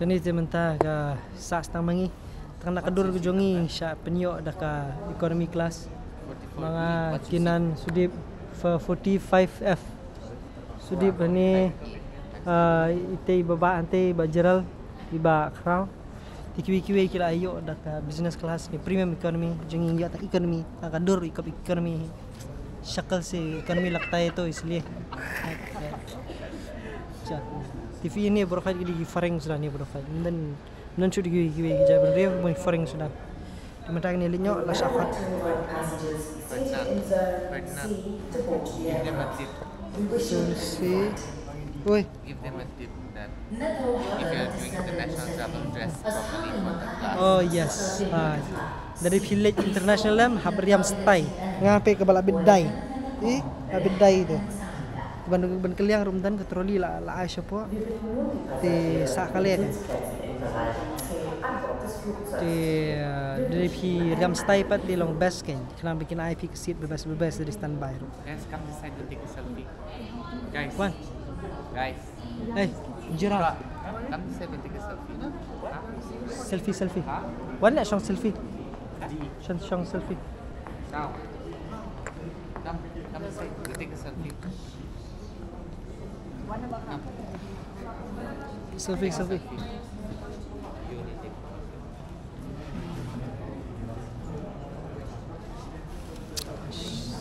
Kani mentah ka sa stang mangi tang nakadur jongi sya penyo dah ka economy class mga kinan sudip 45F sudip ni ite baba ante bajeral iba kraw tikiwi-kiwi kila ayo dah ka business class ni premium economy jongi ya tak economy nakadur ikap economy शक्ल से इकोनॉमी लगता है तो इसलिए अच्छा TV ini profile di faring sudah ni profile dan shoot gi jaban real mo faring sudah dimatang ni linyo la shafat see oi give them a tip that if you are doing international travel dress properly for the class. Oh yes dari village international lam habriam stay ngape ke bala bidai bidai tu ban keliang rumdan ke troli la Aisyah po ti sa kalian ti dari riam stay pat di long best kan kelam bikin IP ke seat bebas dari standby ro Guys, come this side to take a selfie. Guys, Wan guys, jira come this side to take a selfie. selfie wan la syang selfie syang selfie Now, come this side to take a selfie. selfie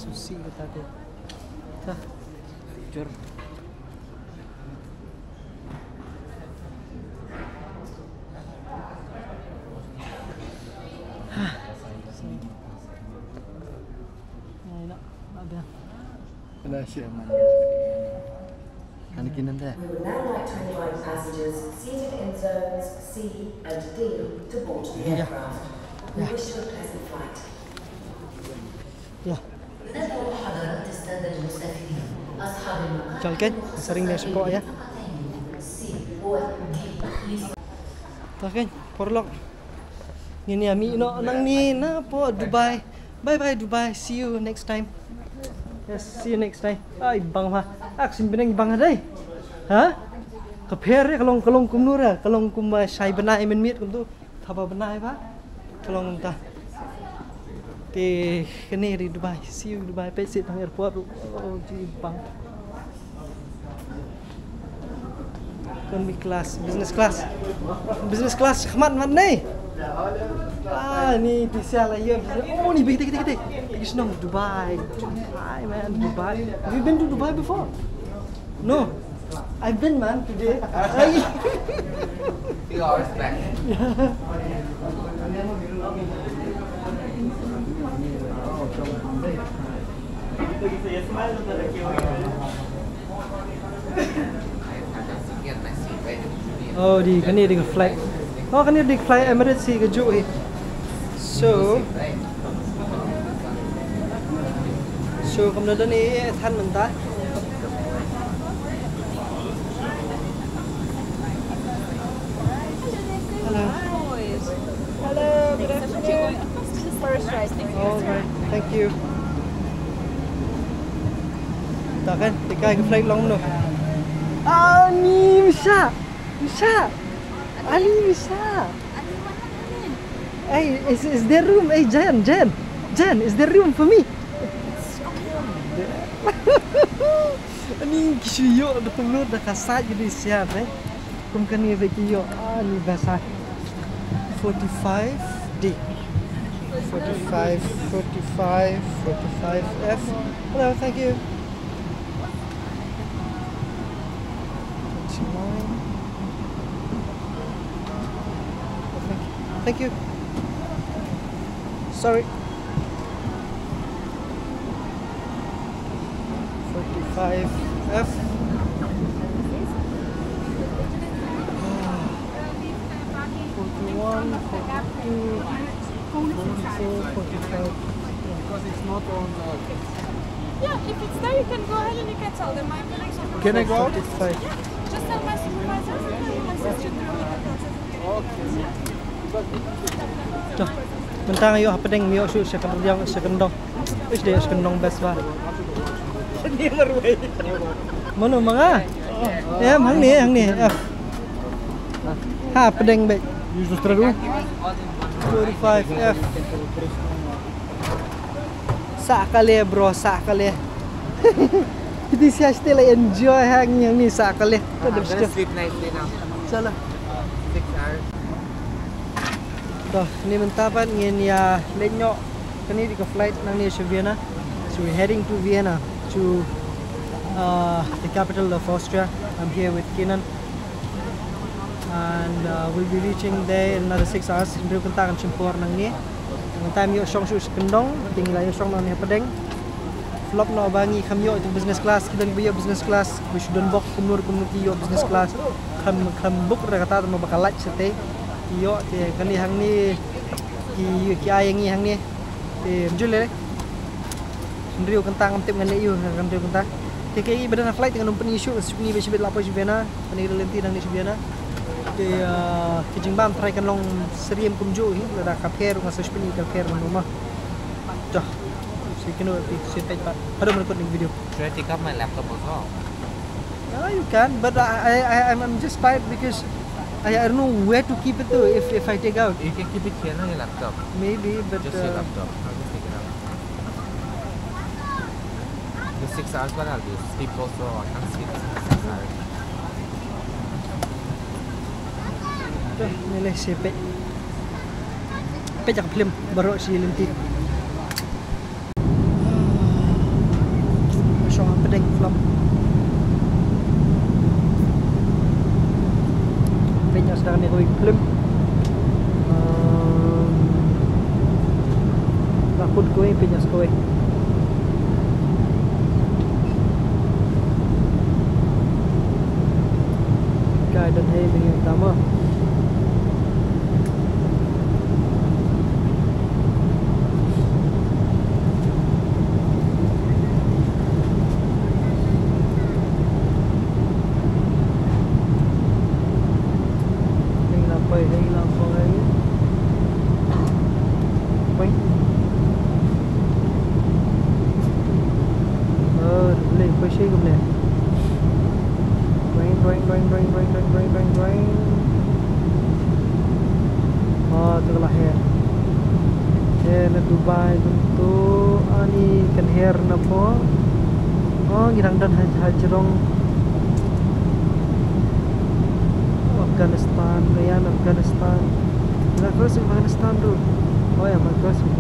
susi kata tu tah jor Ada siapa? Kan kinan dah. We would now like to invite passengers seated in zones C and D to board the aircraft. We wish you a pleasant flight. ya ندعو حضرات السادة المسافرين أصحاب المقاعد jalkan sering dia support ya C و D. tak kan porlok ni ami no nang ni na po Dubai bye Dubai see you next time yes see you next time ai bang ha aksin binang bang dai ha kapher kalong kumnura kalong kum shai bana emen mit kum tu thaba bana ba kalong ta ti kene di Dubai see you Dubai pe sit tang airport oh ji bang economy class business class khmat mat ni ni bisa lah ya oh ni kita lagi senang Dubai man Dubai have you been to Dubai before no I've been man today 2 hours back. oh di kani dengan flight oh kani di flight Emirates si kejuk so kemudian ni than mentah hello good afternoon First right, thank you. all right thank you tak kan tikai ke flight long no ni bisa Ali bisa hey is there room hey Jen is there room for me ni kisyo dah penuh dah kasat jadi siap kum kan ni bekiyo ni bahasa 45D 45F hello thank you 29 thank you sorry 45F 41 42 44 45 Because it's not on. Yeah, if it's there, you can go ahead and you can tell them my connection. Can I go out? 45 Just tell my supervisor and tell him my sister through the process. Dah. Mentang ayo pedeng mio su second dong. Wis dia second dong best ba. Dia marway. Mana mga? Ya, hang ni. Ha, pedeng baik. Use the stradu. 45F. Sak kali bro, sak kali. Jadi saya still enjoy hang yang ni sak kali. I'm gonna sleep nicely now. Salah. 6 hours. Dah, ni mentapan ngin ya lenyok kini di ke flight nang ni ke Vienna. So we're heading to Vienna to the capital of Austria. I'm here with Kenan. And we'll be reaching there in another 6 hours. Ndru kenta akan cimpur nang ni. Time yo song su kendong, tinggal yo song nang ni pedeng. Flop no bangi kham yo itu business class, kita ni yo business class. We shouldn't book kumur yo business class. Kham book ra kata mo bakal like sete. Yo te kani hang ni ki ayang ni hang ni. Te mjule. Ndru kenta ngam tip ngane yo ngam ndru kenta. TKI badan flight dengan company issue ni be sibet lapo Vienna, pani lenti nang ni Vienna. Kijing bam try kan long seriam kumju hi la kaper ngas spini kaper rumah. Dah. Si kena si page pak. Ada recording video. Should I take up my laptop also? Yeah, you can, but I'm just tired because I don't know where to keep it though if I take out. You can keep it here on your laptop. Maybe, but Just your laptop. I'll just take it out. The 6 hours what I'll do. Sleep also. I can't sleep 6 hours. Ni lah si page. Page jak film baru si lenti. Show pedeng flop. Page sedang ni koi film. Lakut koi page koi. Guide hai dengan utama. Dubai tentu ani kan hair na po. Oh, girang dan hajrong Afghanistan, Guyana, Afghanistan. Kita crossing Afghanistan tu. Oh ya, my crossing.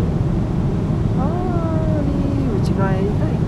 Ah, ni ucikai kai.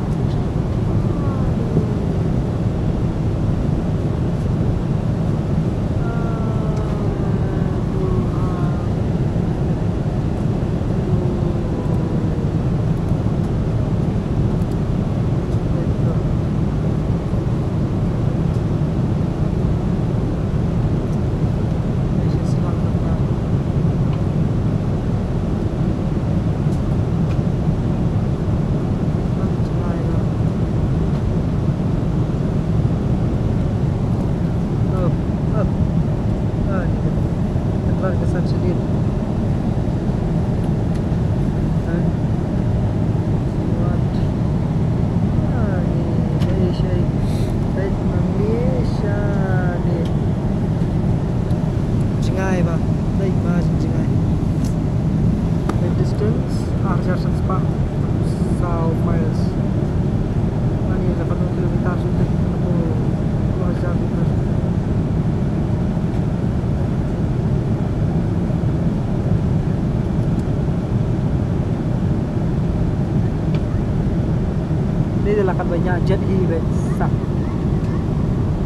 Akan banyak jet besar,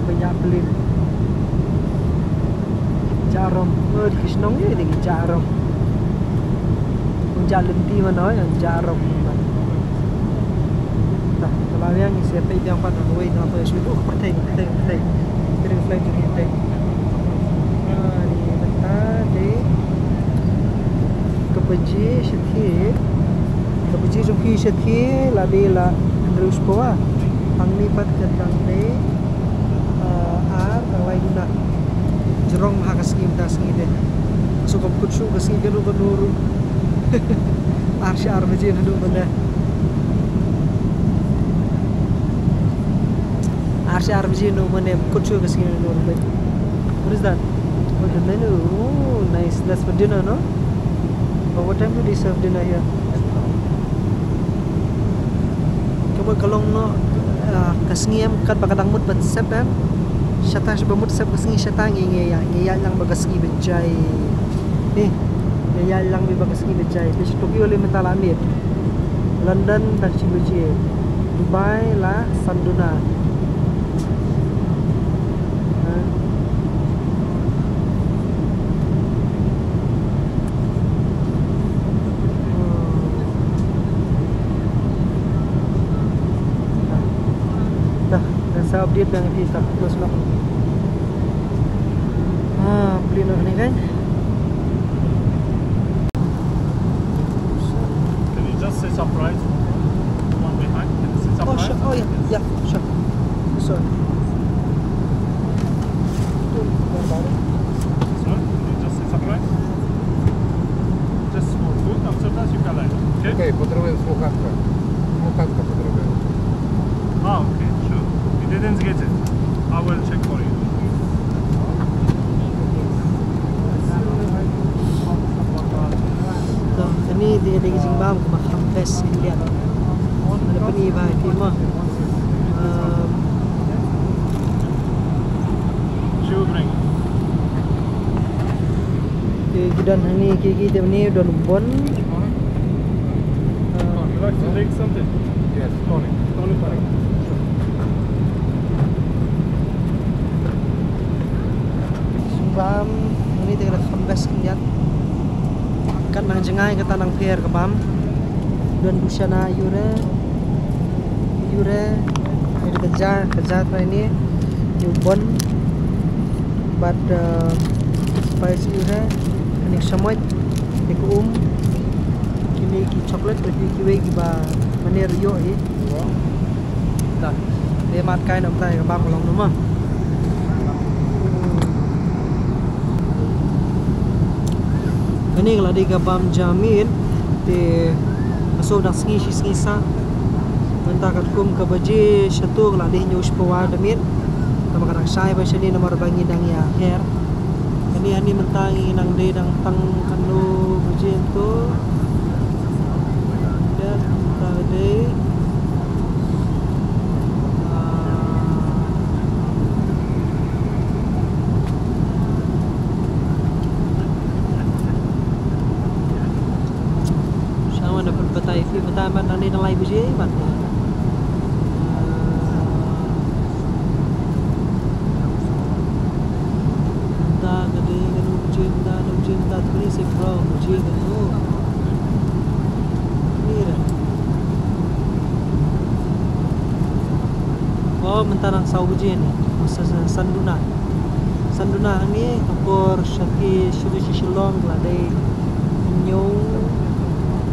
banyak plane. Jarum, di Kisnong ni ada jarum. Jalan ti mana yang jarum. Dah, kalau yang siapa yang pada away nak apa itu penting. Kering flight ni penting. Ni bentar deh. Kebeji sedih. Kebeji suki sedih labila. Terus bawa ang lipat kadang ni ar ang lain na jerong makaskim tas ngide so kom kutsu kasi ganu ganuru ar syar bejin hadu benda ar syar bejin no mane kutsu kasi ganuru. What is that? Oh, the menu. Oh, nice. That's for dinner, no? But what time do they serve dinner here? Coba kalau no kasngi am kat bakadang mut bat sep am. Syata sebamut sep kasngi syata nge lang bagasngi bejai. Nge lang bagasngi bejai. Di Tokyo le mentala amir. London dan Cibuci. Dubai la Sanduna. Saya update dengan kita terus nak. Beli nak ni kan? Can you just say some price? The one behind. Can you say some price? Sure. Oh yeah, yeah, sure. Sorry. This one. Can you just say some price? Just for food. After that you can like. Okay. Okej, potrzebuję słuchawkę. Słuchawkę potrzebuję. Okay, sure. You didn't get it. I will check for you. Ini dia ada jimbam ke maham best ni lihat. Ada pani bahai firma. She will bring. Dan ni kita ni don bon. You like to take something? Yes, tonic. Tonic. Jimbam ni dia ada best ni lihat. Kan nang jengai kata nang fair ke pam. Dan busana yure ini kerja tu ini bon but spice yure ini samoy ini ki chocolate tapi kiwe ki ba maner yo hi dah dia mat kai nam tai ke pam long nama. Ini kalau di kapam jamin di masuk dah sengi sa mentah kat kum ke baji satu kalau di nyus pawa damit nama kadang sai ba sini nomor bangi dang ya hair ini mentangi nang de dang tang kanu baji tu dan tadi Pertama nanti nang live je bat. Da gede kan cinta beri si bro uji kan tu. Ni dah. Oh mentarang sau uji ni. Masa Sanduna ni akor syaki shilong ladai nyong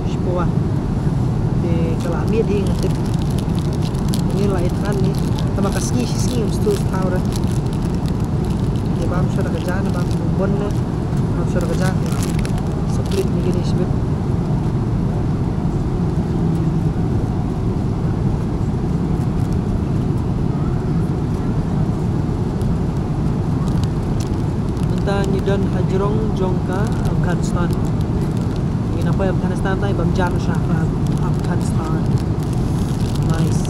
sepuah. Kalau ambil dia ngatip ini lain kan ni sama kasih sini mesti tahu dah dia bam sudah kerja bam bon bam sudah kerja split ni gini sebab mentah dan hajrong jongka Afghanistan ini apa Afghanistan tadi bam jan syafat Afghanistan. Nice.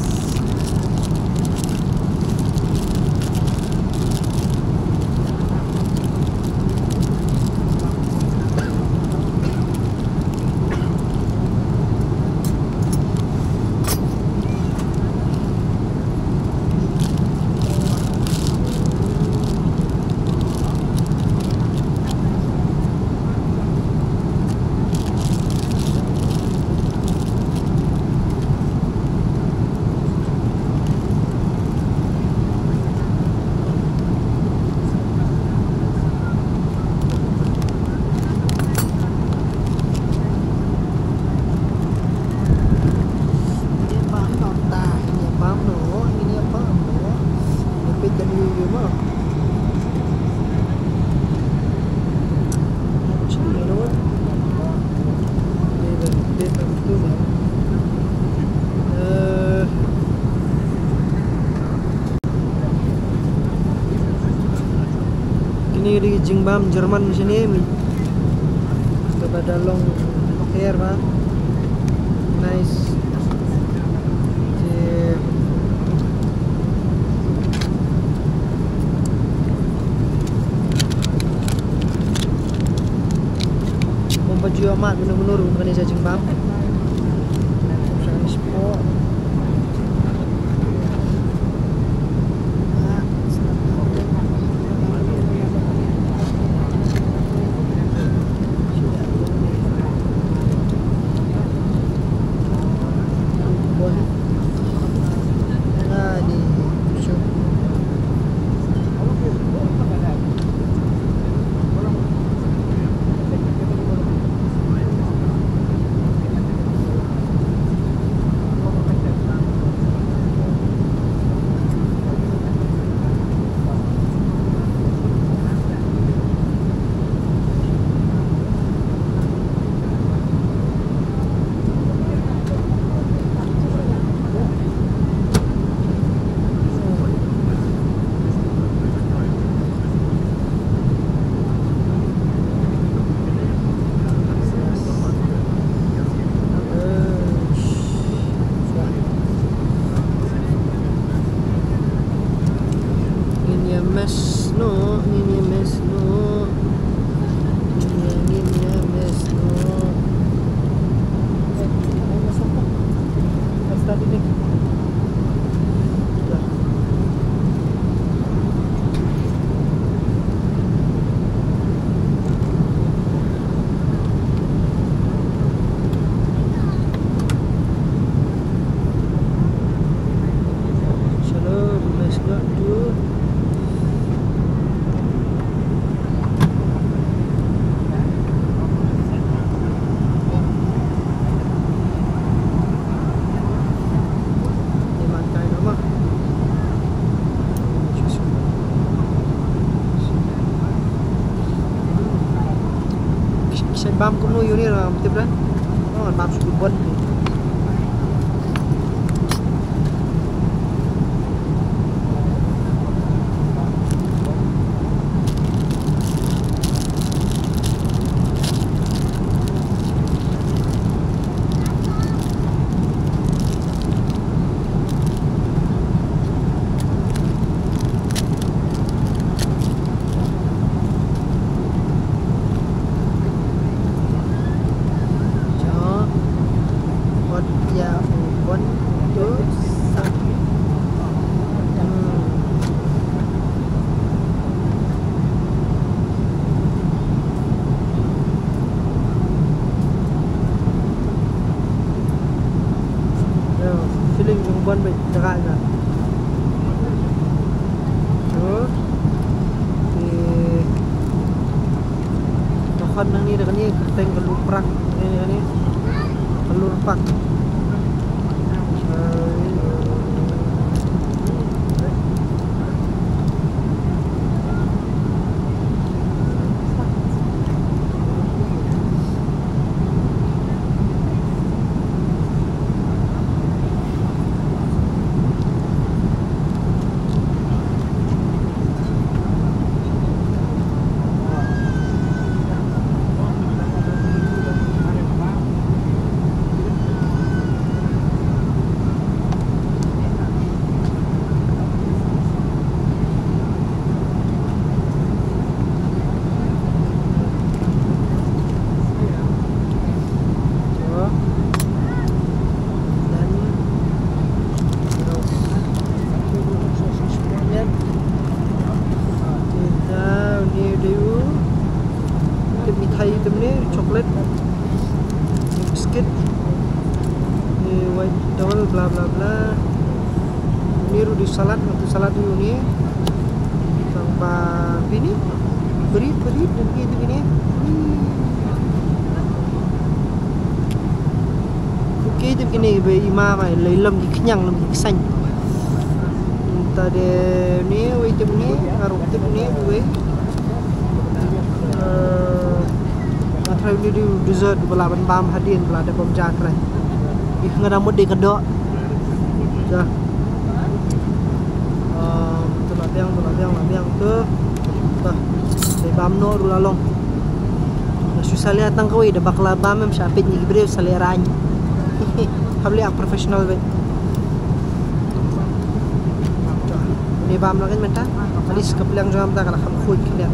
Ini di Jingbam, Jerman di sini. Kepada long air, Pak. Nice. Baju amat benar-benar bukan di Jingbam. Sangat sport. Bam cũng nuôi như là tiếp đấy, nó là bam sụp bẩn. Feeling yung buwan ba saka na. So, makan nang ni dah ni keteng keluprak ni kelurpak. Item ni coklat, biscuit, white towel, bla bla bla. Ini rudi salad, untuk salad ni tanpa ini berit dan gitu gini. Oke, itu gini be imam ai lem di kenyang lem di kesan. Tadi ni item ni, aru item ni gue. Hari ni di dessert bela bam hadian bela ada bom jangkrai. Ih ngada mudi kedok. Dah. Tu labiang tu. Dah. Bamno rulalong. Susah lihat tang kau ida bakla bamem syapit ni gibre saleranya. Habli ak profesional be. Ni bam lakin menta. Alis kepelang jam ta kala kham khut kilian.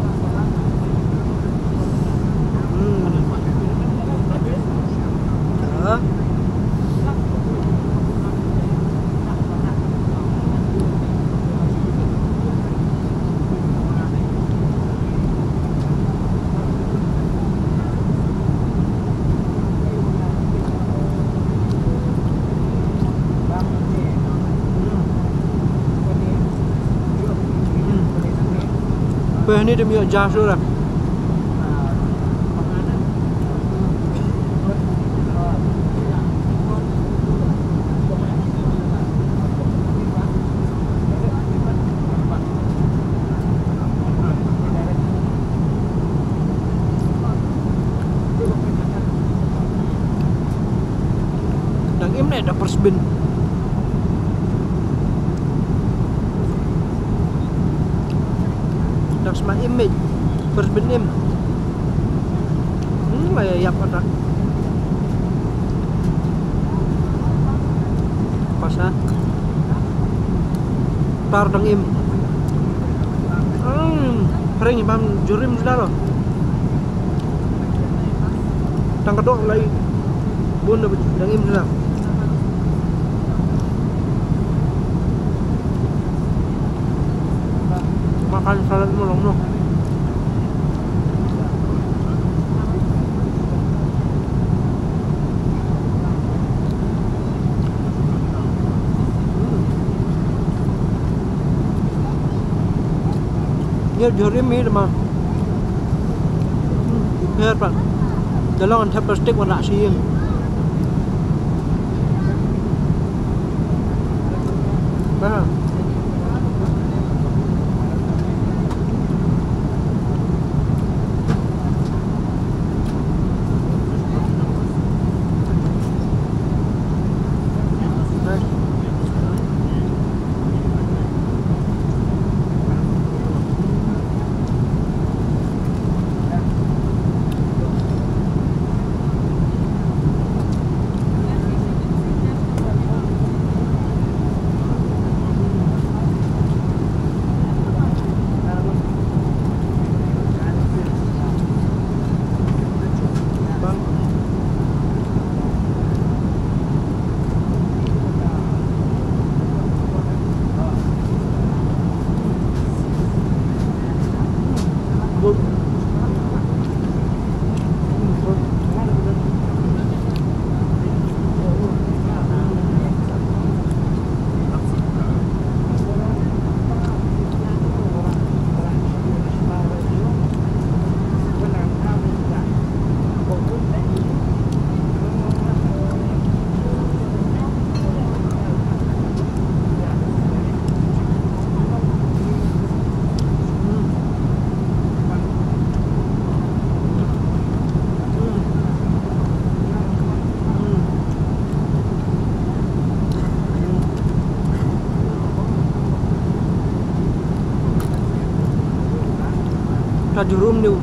Ini demi jas sudah. Dan ini ada persbin. Sama image first benim mayayap ada pasah tar dang im ring bam jurim sudah loh tang kedok lagi bun dang im sudah makan salad melong no. Ini jurim ini mah. Biar pak. Dalam antep plastik warna siang. Nah.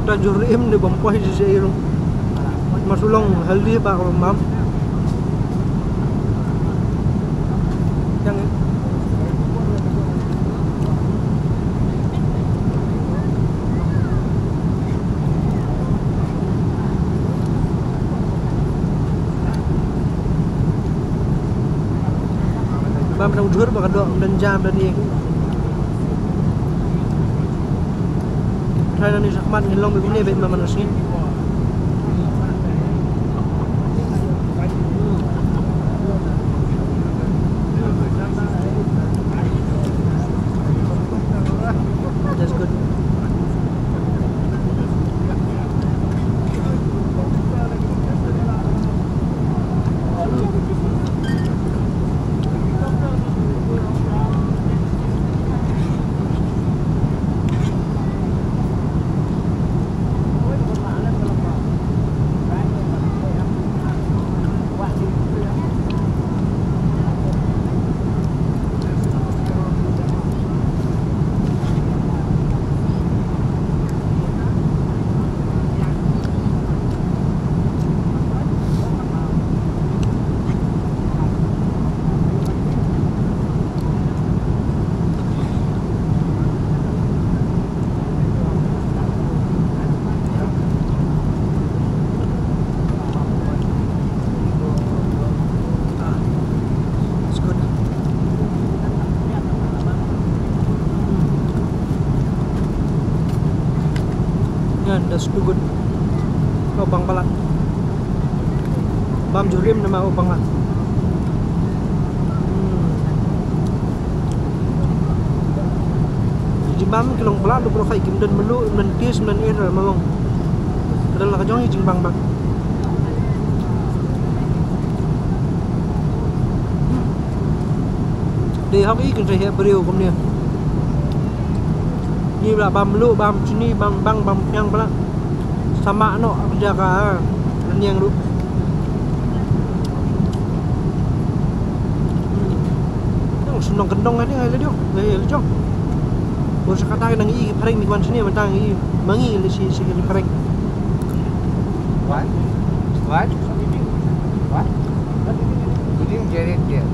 tajurim ni bampoy di sirong masulong healthy pa kalau mam yang mam nang ujur pa kadok dan jam dan ni Rana ni sakmat ngilong begini baik mama nasi. That's good. Yeah, that's too good. Bang balat. Bam jurim nama bang balat. Bam kilong balat lu kai kim dan melu dan tis dan era malong. Adalah kajong jing bang bang. Đi học ý cần hệ brio cũng nè như là bam lu bam sini bam bang bam yang pala sama no jaga yang lu yang senong kendong ada ngai ledio le jong bos kata nang i paring di wan sini mentang i mangi le si paring What? What? What? You didn't get it yet.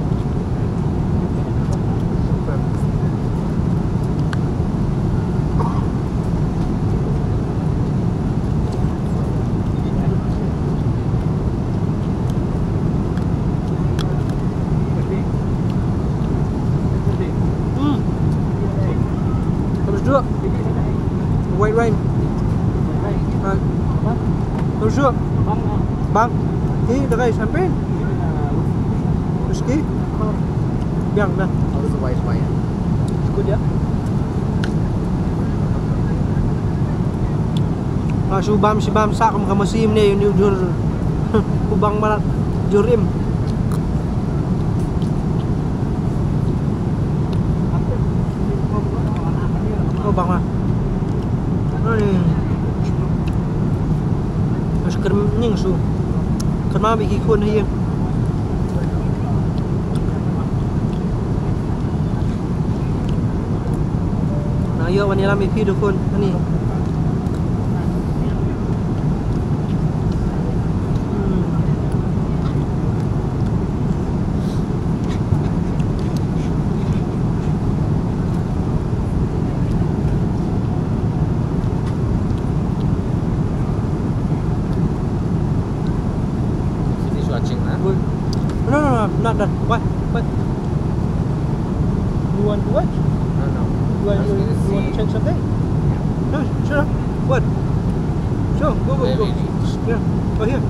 White rain. Terus bang, ini dah guys sampai. Meski, biang dah. How's the white wine? Good ya. Si bam sak kamu sim ni ni jur kubang malat jurim. Oh bang lah. Mas kerem nying su. Kerma biki kun hiya. Nah, yo wanila mi pi dukun ani. No, not done. What? You want to watch? No. You want to check something? No, sure. What? Sure, go. Yeah, go here.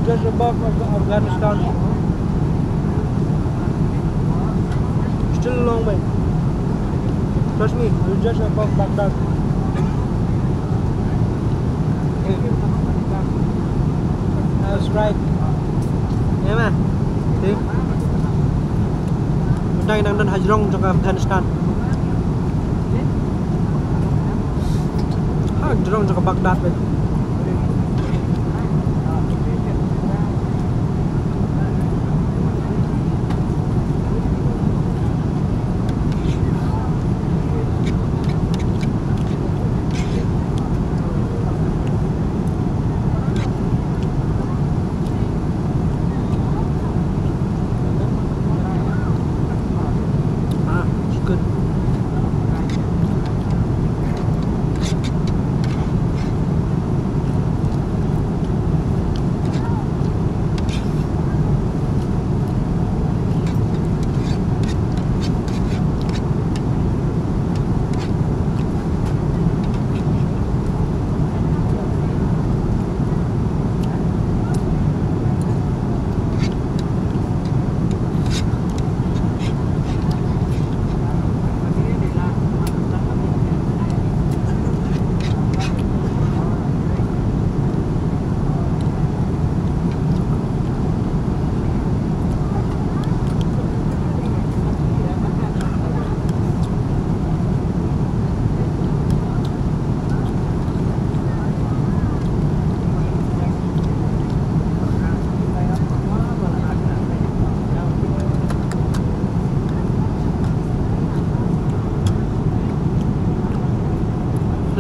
Just above Afghanistan. Still a long way. Trust me, you're just above Baghdad. That's right. Yeah, man. See? Chúng ta đang đến Hajrong trong Afghanistan. Hajrong trong Baghdad vậy.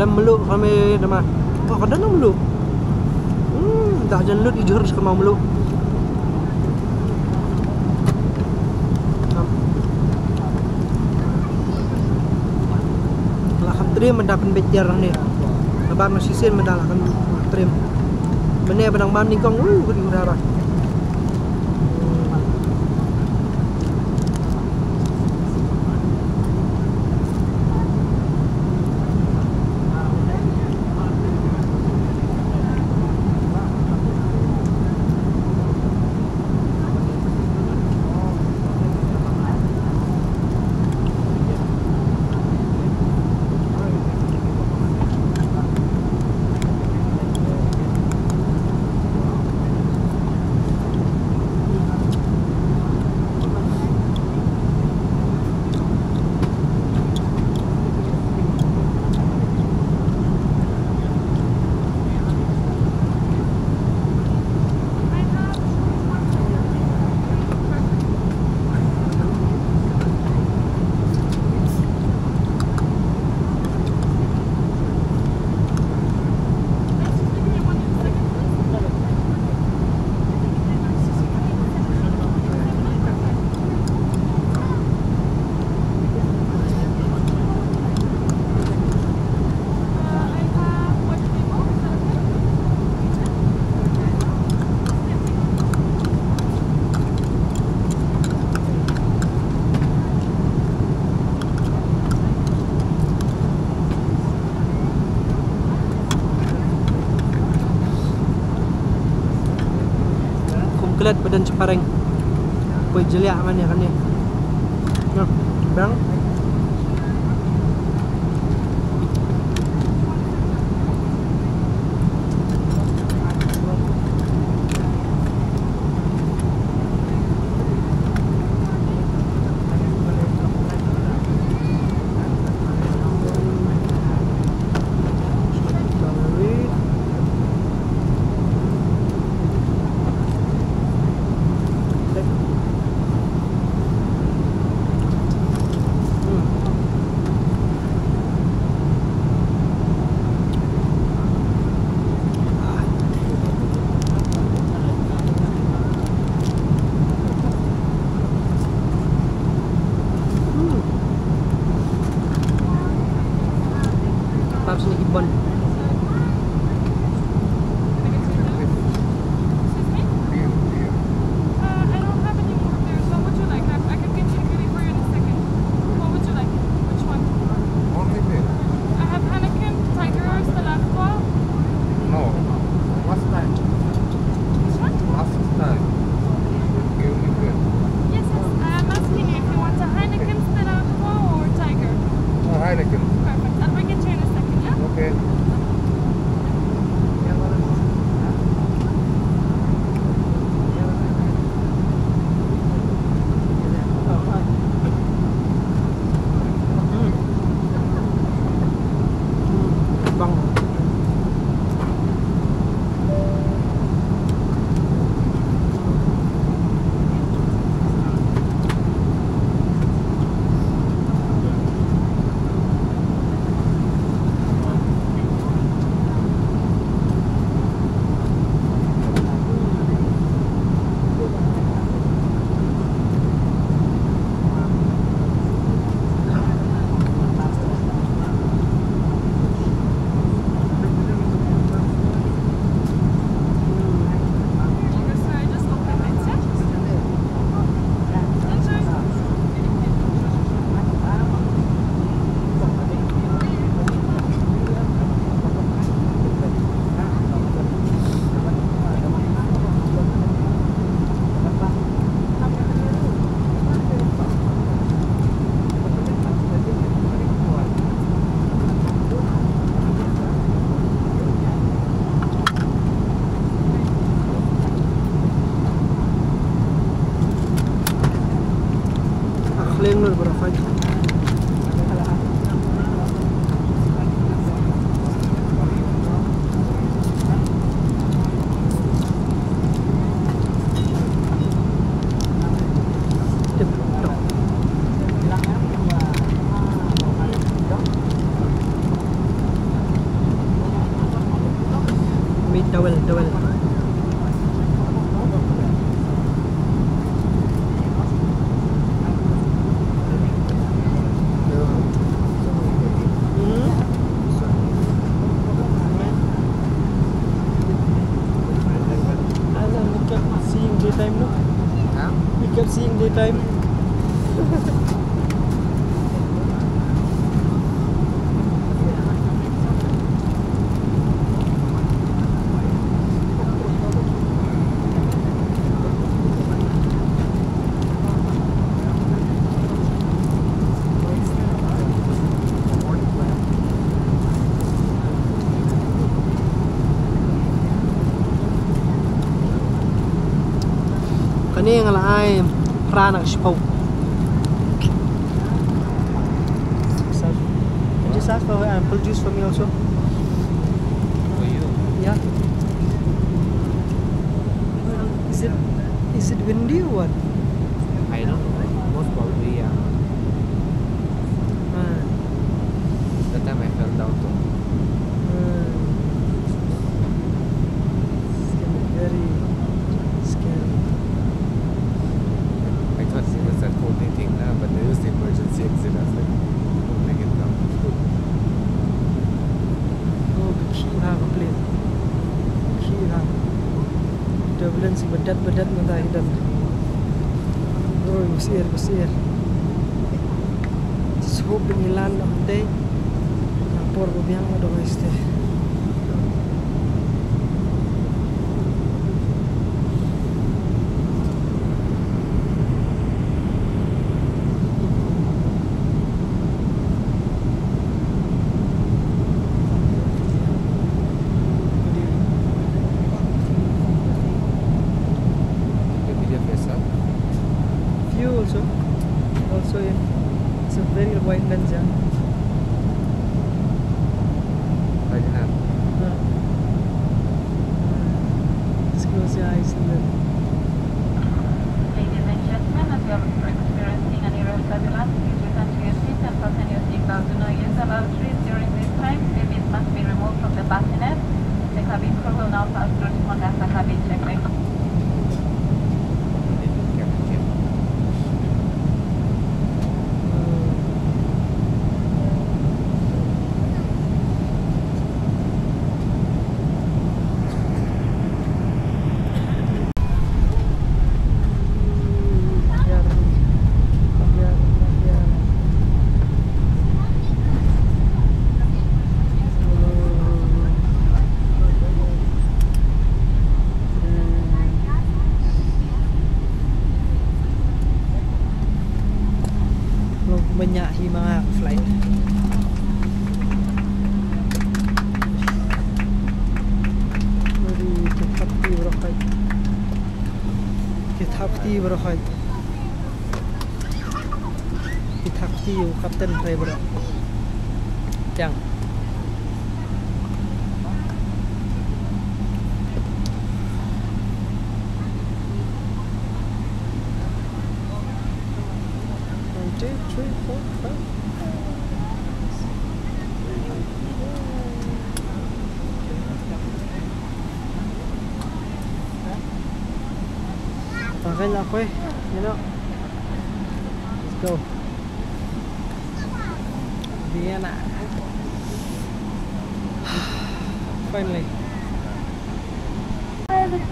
Dalam meluk kami dah mah. Oh, kada nak meluk. Dah jangan lut ijur sekali mau meluk. Lah kan trim mendapat bejar ni. Abang masih sen mendalah kan trim. Benar benang banding kong di udara. Kelet badan Cepareng. Poi jeliak mana kan ni. Nah, bang. Sini ibon. I don't have any more there, so what would you like? I can get you ready for you in a second. What would you like? Which one? Only beer. I have Heineken, Tiger, Stella Artois. No. Last time. Which one? Last time. Give me beer. Yes, I am asking you if you want a Heineken, Stella Artois, or Tiger. Oh, Heineken. Perfect. I'll bring it to you in a second, yeah? Okay. Bang. Dawel. We kept seeing daytime, no? Huh? We kept seeing daytime. Kani ang laay prana sipaw. Just ask for apple juice for me also. For you. Yeah. Is it windy or what? I don't know. Most probably, yeah. That time I fell down too. It's gonna be very scary. I thought it was that holding thing now, but there was the emergency exit. I was like, holding it down. Oh, kira plane. Kira. Turbulence bedat mentah hidan. Oh, besir. Just hope the Milan of the day. Por biang ada este. Few also in. It's a very wide lens, yeah. Just close your eyes and then. Ladies and gentlemen, as you are experiencing an aerial turbulence, please return to your seat and fasten your seatbelt. Do not use the loudspeakers during this time. Babies must be removed from the bassinet. The cabin crew will now pass through small data cabin checklist. Banyahi mga flight. Very Kithapti berakhai. Kithapti kapten saya berak. Yang. Pakai lah aku you know. Let's go. Vienna. Finally. Everyone is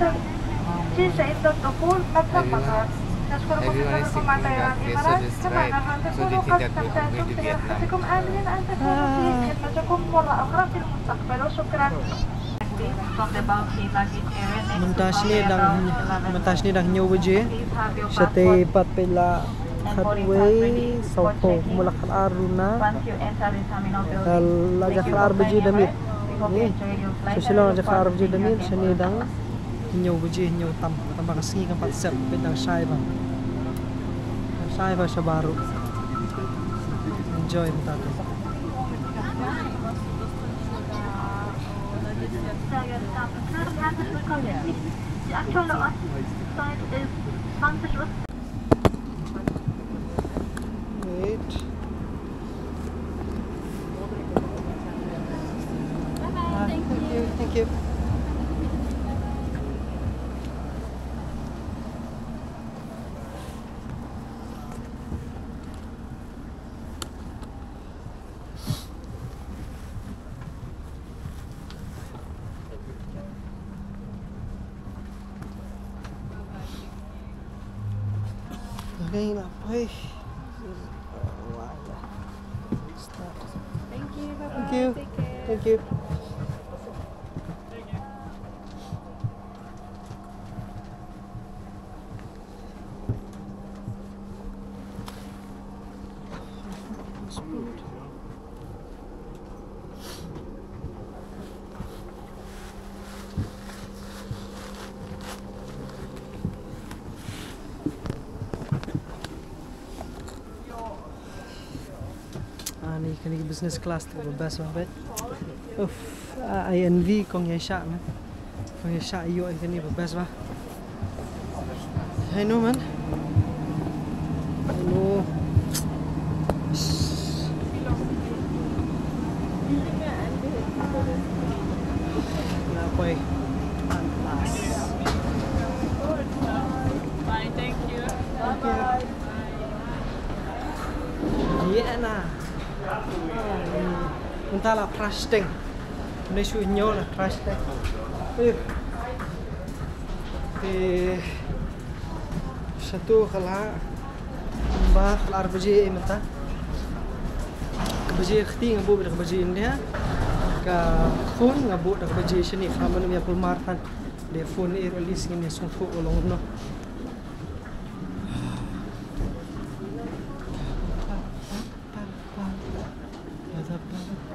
thinking that Vietnam is right, so they think that we're going to Vietnam. From the bounty luggage area Mentas ni dah nyawa je. Sate pat pela Khatway Saupo mula Aruna. Once you enter the terminal building, La Jakhar beji damit. Ni. So sila Jakhar beji damit sini dang nyawa beji nyawa tambah kasih kan pat sep pedang sai ba. Sai ba baru. Enjoy matato. The actual side is 20 Wait. Thank you. Ganyan na. Ay. Thank you. Bye-bye. Thank you. Take care. Thank you. Ni kan ni business class tu best banget. I envy kong Yesha man. Kong Yesha yo I kan ni best bah. I know man. I know. Nah boy. Bye. Thank you. Bye-bye. Yeah nah. Entah lah trusting. Ini sunyo lah trusting. Satu kala mbah kelar baji mentah. Baji khti ngabu dak baji India. Ka phone ngabu dak baji sini khaman mi apul martan. De phone ir release ini sungfu ulong no.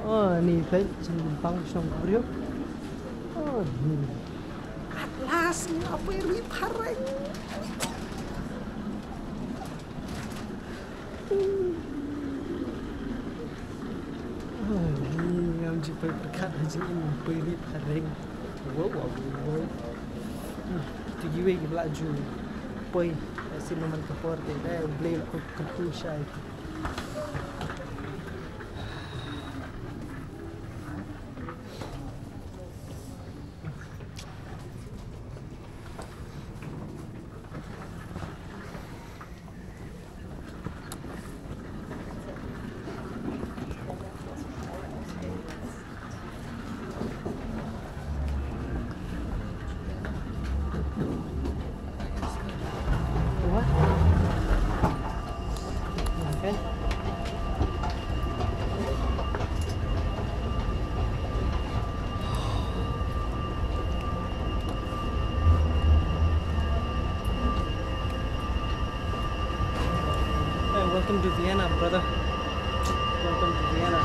Oh, ni thấy bang song brio. Oh, ni. Atlas ngapa ri pareng. Oh, ni ngam ji pai perkat haji ini pai ri pareng. Wow, wow, wow. Tigi we gi laju. Pai asin man kapor te dai blade ko kapul shai. Welcome to Vienna, brother. Welcome to Vienna.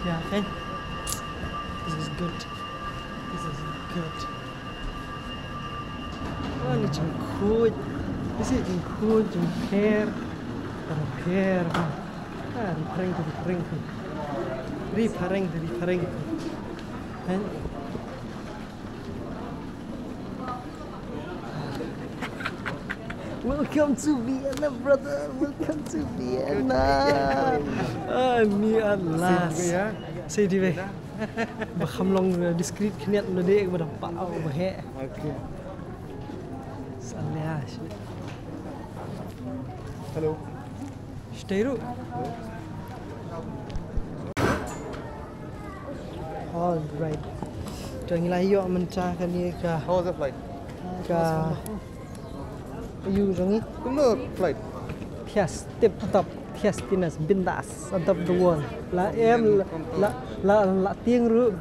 Yeah, okay. This is good. This is good. Oh, ini jengkut. This is jengkut, jengker, terker. Ah, riparing. Riparing. And welcome to Vienna, brother. Welcome to Vienna. Ah, ni Allah. Say di be. Bakham long discreet kniat lo dek pada pau bahe. Okay. Salah. Hello. Stay ru. All right. Jangan layu mencahkan ni ke. How was the flight? Ke. You jangan. Look, flight. Yes, tip top. Yes, tinas bindas on top of the world. La tiang ru. La tiang ru.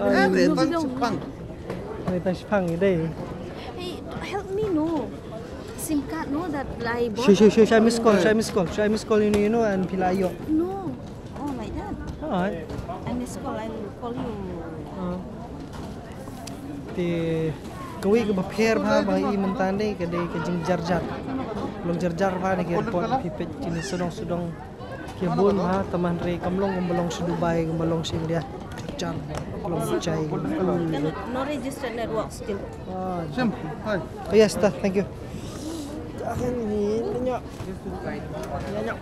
Ada Jepang. Ada Jepang ini. Hey, help me no. SIM card no that I bought. Show miss call ini you know and pilayo. No. Oh, like that. Alright. I miss call. I will call you. Thì kau ini berpikir bahawa ini mentandai kedai kejeng jarjar, long jarjar bahawa ni airport pipet jenis sedang kebun bahawa teman rei kamlong gembalong sedubai gembalong sing dia jarjar, long cai. No registered network still. Sim, hi. Oh yes, thank you. Jangan ni nyok. Nyok.